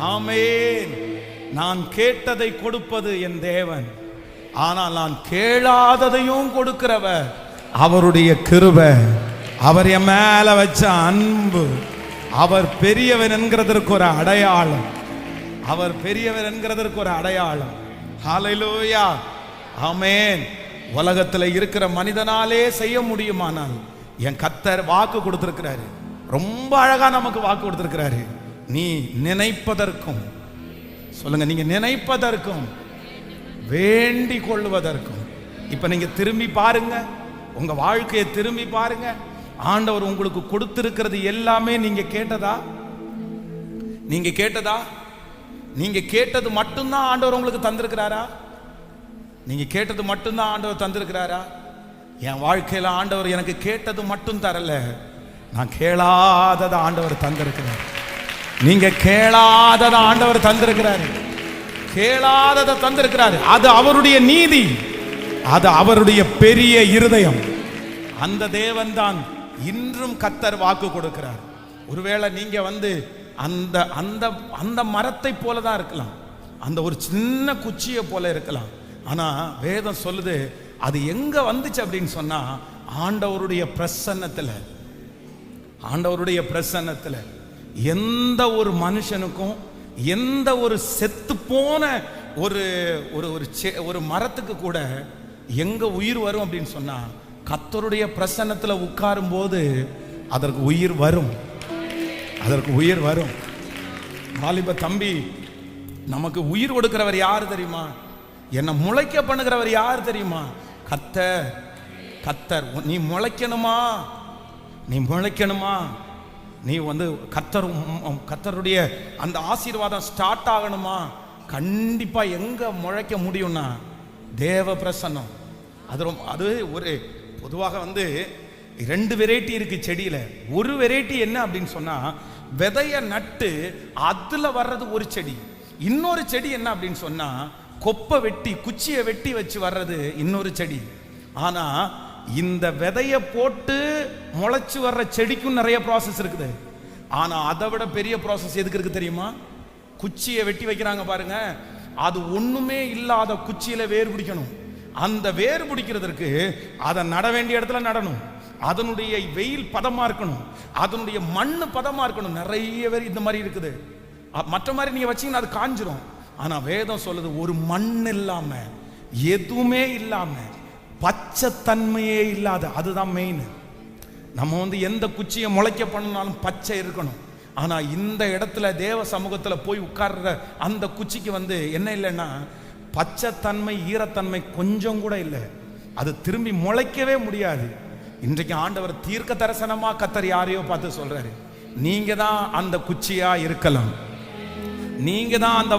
ஆமென். நான் கேட்டதை கொடுப்பது என் தேவன், ஆனால் நான் கேளாததையும் கொடுக்கிறவர். அவருடைய கிருபை, அவர் என் மேல வச்ச அன்பு, அவர் பெரியவர் என்கிறதற்கு ஒரு அடையாளம். அவர் பெரியவர் என்கிறதற்கு ஒரு அடையாளம். ஹல்லேலூயா, ஆமென். உலகத்தில் இருக்கிற மனிதனாலே செய்ய முடியுமானால் என் கர்த்தர் வாக்கு கொடுத்திருக்கிறாரு. ரொம்ப அழகா நமக்கு வாக்கு கொடுத்திருக்கிறாரு. நீ நினைப்பதற்கும், சொல்லுங்க, நீங்க நினைப்பதற்கும் வேண்டிக் கொள்வதற்கும். இப்ப நீங்க திரும்பி பாருங்க, உங்க வாழ்க்கையை திரும்பி பாருங்க. ஆண்டவர் உங்களுக்கு கொடுத்திருக்கிறது எல்லாமே நீங்க கேட்டதா? நீங்க கேட்டதா? நீங்க கேட்டது மட்டும்தான் ஆண்டவர் உங்களுக்கு தந்திருக்கிறாரா? நீங்க கேட்டது மட்டும்தான் ஆண்டவர் தந்திருக்கிறாரா? என் வாழ்க்கையில ஆண்டவர் எனக்கு கேட்டது மட்டும் தரல, நான் கேளாததை ஆண்டவர் தந்திருக்கிறார். நீங்க கேளாததை ஆண்டவர் தந்திருக்கிறாரு. கேளாததை தந்திருக்கிறாரு. அது அவருடைய நீதி, அது அவருடைய பெரிய இருதயம். அந்த தேவன் தான் இன்றும் கர்த்தர் வாக்கு கொடுக்கிறார். ஒருவேளை நீங்க அந்த அந்த அந்த மரத்தை போல தான் இருக்கலாம், அந்த ஒரு சின்ன குச்சியை போல இருக்கலாம். ஆனா வேதம் சொல்லுது, அது எங்க வந்துச்சு அப்படின்னு சொன்னா, ஆண்டவருடைய பிரசன்னத்துல. ஆண்டவருடைய பிரசன்னத்துல எந்த ஒரு மனுஷனுக்கும், எந்த ஒரு செத்து போன ஒரு மரத்துக்கு கூட எங்க உயிர் வரும் அப்படின்னு சொன்னா, கர்த்தருடைய பிரசன்னத்துல உட்காரும் போது அதற்கு உயிர் வரும். அதற்கு உயிர் வரும். வாலிப தம்பி, நமக்கு உயிர் கொடுக்கிறவர் யார் தெரியுமா? என்னை முளைக்க பண்ணுகிறவர் யார் தெரியுமா? கர்த்தர். கர்த்தர். நீ முளைக்கணுமா? நீ முளைக்கணுமா? நீ கர்த்தருடைய அந்த ஆசீர்வாதம் ஸ்டார்ட் ஆகணுமா? கண்டிப்பா எங்க முளைக்க முடியும்னா தேவ பிரசன்னம். அது ஒரு பொதுவாக ரெண்டு வெரைட்டி இருக்கு செடியில. ஒரு வெரைட்டி என்ன அப்படின்னு சொன்னா, விதைய நட்டு அதுல வர்றது ஒரு செடி. இன்னொரு செடி என்ன அப்படின்னு சொன்னா, கொப்பை வெட்டி குச்சியை வெட்டி வச்சு வர்றது இன்னொரு செடி. ஆனா இந்த விதைய போட்டு முளைச்சு வர்ற செடிக்கும் நிறைய ப்ராசஸ் இருக்குது. ஆனா அதை விட பெரிய ப்ராசஸ் எதுக்கு இருக்கு தெரியுமா? குச்சியை வெட்டி வைக்கிறாங்க பாருங்க, அது ஒண்ணுமே இல்லாத குச்சியில வேர் பிடிக்கணும். அந்த வேர் பிடிக்கிறதுக்கு அதை நட வேண்டிய இடத்துல நடணும், அதனுடைய வெயில் பதமா இருக்கணும், அதனுடைய மண்ணு பதமா இருக்கணும். நிறைய பேர் இந்த மாதிரி இருக்குது. மற்ற மாதிரி நீங்க வச்சீங்கன்னா அது காஞ்சிரும். ஆனா வேதம் சொல்லுது, ஒரு மண் இல்லாம, எதுவுமே இல்லாம, பச்சை தன்மையே இல்லாத, அதுதான் மெயின். நம்ம எந்த குச்சியை முளைக்க பண்ணாலும் பச்சை இருக்கணும். ஆனா இந்த இடத்துல தேவ சமூகத்துல போய் உட்கார்ற அந்த குச்சிக்கு என்ன இல்லைன்னா, பச்சை தன்மை, ஈரத்தன்மை கொஞ்சம் கூட இல்லை. அது திரும்பி முளைக்கவே முடியாது. இன்றைக்கு ஆண்டவர் தீர்க்க தரிசனமா கர்த்தர் யாரையோ பார்த்து சொல்றாரு, நீங்க தான் அந்த குச்சியா இருக்கலாம், நீங்க தான் அந்த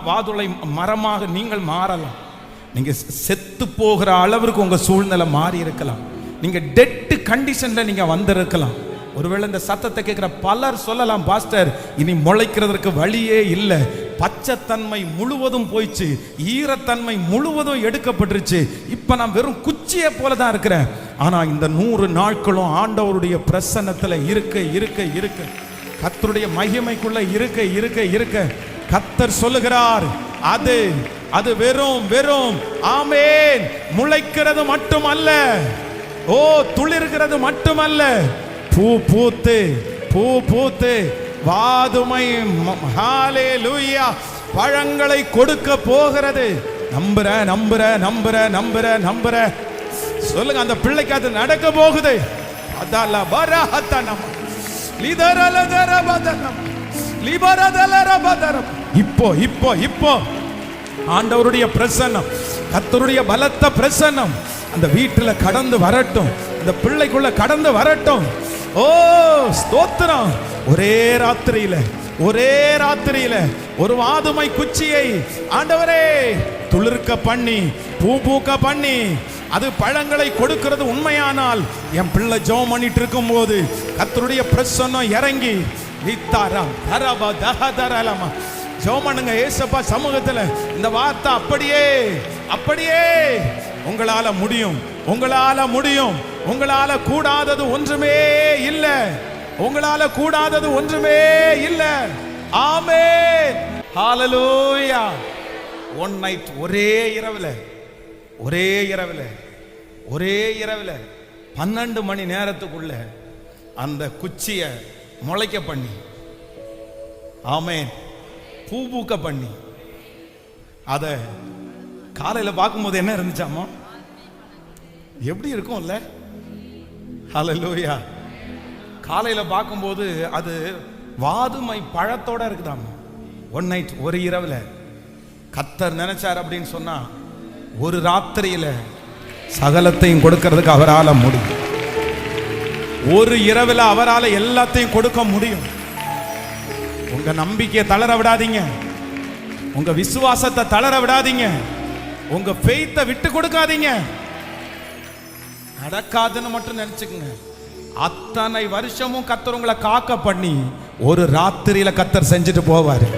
வாதுளை மரமாக நீங்கள் மாறலாம். நீங்க செத்து போகிற அளவிற்கு உங்க சூழ்நிலை மாறி இருக்கலாம். நீங்க டெட் கண்டிஷன்ல நீங்க வந்திருக்கலாம். ஒருவேளை இந்த சத்தத்தை கேட்கிற பலர் சொல்லலாம், பாஸ்டர் இனி முளைக்கிறதுக்கு வழியே இல்லை, பச்சைத்தன்மை முழுவதும் போயிடுச்சு, ஈரத்தன்மை முழுவதும் எடுக்கப்பட்டுருச்சு, இப்ப நான் வெறும் குச்சியை போல தான் இருக்கிறேன். ஆனா இந்த 100 நாட்களும் ஆண்டவருடைய பிரசன்னத்துல இருக்க இருக்க இருக்க, கர்த்தருடைய மகிமைக்குள்ள இருக்க இருக்க இருக்க, கர்த்தர் சொல்லுகிறார், அது வெறும் வெறும் ஆமென் முளைக்கிறது மட்டுமல்ல, ஓ துளிர்கிறது மட்டுமல்ல, பூ பூத்து வாதுமை ஹல்லேலூயா பழங்களை கொடுக்க போகிறது. நம்புற சொல்லுங்க, அந்த பிள்ளைக்கு அது நடக்க போகுது. அதல்ல பரஹத்தனம் லிதரலதரபதனம் லிபரதலரபதரம். இப்போ ஆண்டவருடைய பிரசன்னம், கர்த்தருடைய பலத்த பிரசன்னம் அந்த வீட்டுல கடந்து வரட்டும், அந்த பிள்ளைக்குள்ள கடந்து வரட்டும். ஓ ஸ்தோத்திரம். ஒரே ராத்திரியில ஒரு வாதுமை குச்சியை ஆண்டவரே துளிர்க்க பண்ணி, பூக்க பண்ணி, அது பழங்களை கொடுக்கிறது உண்மையானால், என் பிள்ளை ஜெபம் பண்ணிட்டு இருக்கும் போது கர்த்தருடைய பிரசன்னம் இறங்கி ஜெபம் பண்ணுங்க ஏசப்பா சமூகத்துல. இந்த வார்த்தை அப்படியே உங்களால முடியும், உங்களால கூடாதது ஒன்றுமே இல்லை, உங்களால கூடாதது ஒன்றுமே இல்லை. ஆமென். ஹalleluya. ஒன் நைட், ஒரே இரவுல 12 மணி நேரத்துக்குள்ள அந்த குச்சிய முளைக்க பண்ணி, ஆமென், பூக்க பண்ணி, அத காலையில பார்க்கும்போது என்ன இருந்துச்சாமா? எப்படி இருக்கும்ல? ஹalleluya. காலையில பார்க்கும்போது அது வாதுமை பழத்தோட இருக்குதாமா. ஒன் நைட், ஒரு இரவுல கர்த்தர் நினைச்சார் அப்படின்னு சொன்னா ஒரு ராத்திரியில சகலத்தையும் கொடுக்கிறதுக்கு அவரால முடியும். ஒரு இரவுல அவரால எல்லாத்தையும் கொடுக்க முடியும். உங்க நம்பிக்கையை தளர விடாதீங்க, உங்க விசுவாசத்தை தளர விடாதீங்க, உங்க ஃபெய்த்தை விட்டு கொடுக்காதீங்க. நடக்காதுன்னு மட்டும் நினைச்சுக்கங்க. அத்தனை வருஷமும் கர்த்தர் உங்களை காக்க பண்ணி ஒரு ராத்திரியில கர்த்தர் செஞ்சுட்டு போவாரு.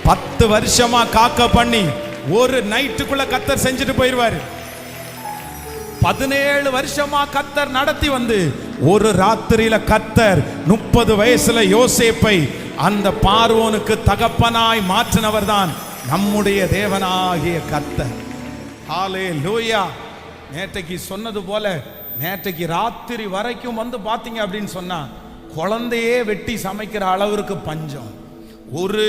10 வருஷமா காக்க பண்ணி ஒரு நைட்டுக்குள்ள கர்த்தர் செஞ்சுட்டு போயிடுவாரு. 17 வருஷமா கர்த்தர் நடத்தி வந்து ஒரு ராத்திரியில கர்த்தர் 30 வயசுல யோசேப்பை அந்த பார்வோனுக்கு தகப்பனாய் மாற்றினவர் தான் நம்முடைய தேவனாகிய கர்த்தர். ஹalleluya. நேற்றைக்கு சொன்னது போல நேற்றைக்கு ராத்திரி வரைக்கும் வந்து பாத்தீங்க அப்படின்னு சொன்னா குழந்தையே வெட்டி சமைக்கிற அளவிற்கு பஞ்சம். ஒரு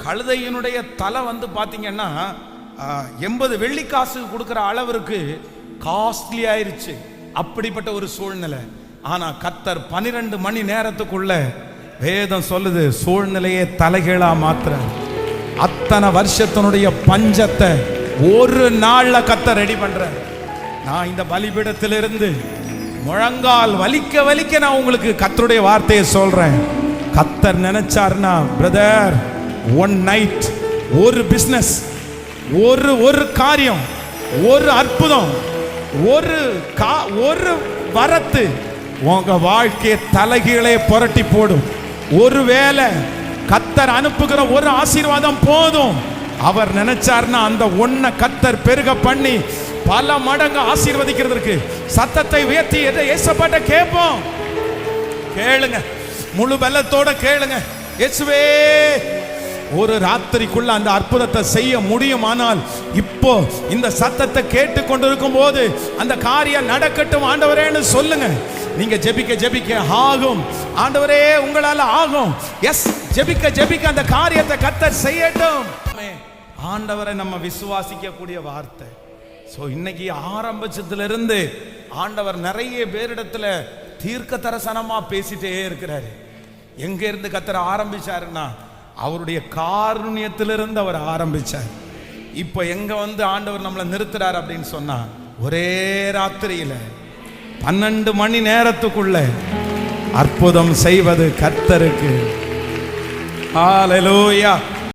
கழுதையினுடைய தலை வந்து பாத்தீங்கன்னா 80 வெள்ளிக்காசு கொடுக்கிற அளவிற்கு காஸ்ட்லி ஆயிருச்சு. அப்படிப்பட்ட ஒரு சூழ்நிலை. ஆனா கர்த்தர் 12 மணி நேரத்துக்குள்ள வேதம் சொல்லுது சூழ்நிலையே தலைகீழா மாத்திர. அத்தனை வருஷத்தினுடைய பஞ்சத்தை ஒரு நாள்ல கர்த்தர் ரெடி பண்ற. நான் இந்த பலிபீடத்திலிருந்து முழங்கால் வலிக்க நான் உங்களுக்கு கர்த்தருடைய வார்த்தையை சொல்றேன். கர்த்தர் நினைச்சார்னா பிரதர், ஒன் நைட், ஒரு பிசினஸ், ஒரு காரியம், ஒரு அற்புதம், ஒரு வரத்து உங்க வாழ்க்கையை தலைகீழே புரட்டி போடும். ஒருவேளை கர்த்தர் அனுப்புகிற ஒரு ஆசீர்வாதம் போதும். அவர் நினைச்சார்னா அந்த ஒன்ன கர்த்தர் பெருக பண்ணி பல மடங்கு ஆசீர்வதிக்கிறதுக்கு சத்தத்தை உயர்த்தி ஏசப்பாட்ட கேட்போம். கேளுங்க, முழு பலத்தோட கேளுங்க. இயேசுவே, ஒரு ராத்திரிக்குள்ள அந்த அற்புதத்தை செய்ய முடியுமானால் இப்போ இந்த சத்தத்தை கேட்டு கொண்டிருக்கும் போது அந்த காரியம் நடக்கட்டும் ஆண்டவரேன்னு சொல்லுங்க. நீங்க ஜெபிக்க ஆகும். ஆண்டவரே, உங்களால ஆகும். எஸ், ஜெபிக்க அந்த காரியத்தை கர்த்தர் செய்யட்டும். ஆண்டவரை நம்ம விசுவாசிக்க கூடிய வார்த்தை. சோ இன்னைக்கு ஆரம்பிச்சதிலிருந்து ஆண்டவர் நிறைய பேரிடத்துல தீர்க்க தரிசனமா பேசிட்டே இருக்கிறாரு. எங்க இருந்து கர்த்தர் ஆரம்பிச்சாருன்னா அவருடைய காருண்யத்திலிருந்து அவர் ஆரம்பிச்சார். இப்ப எங்க வந்து ஆண்டவர் நம்மளை நிறுத்துறாரு அப்படின்னு சொன்னா ஒரே ராத்திரியில 12 மணி நேரத்துக்குள்ள அற்புதம் செய்வது கர்த்தருக்கு. ஹalleluya.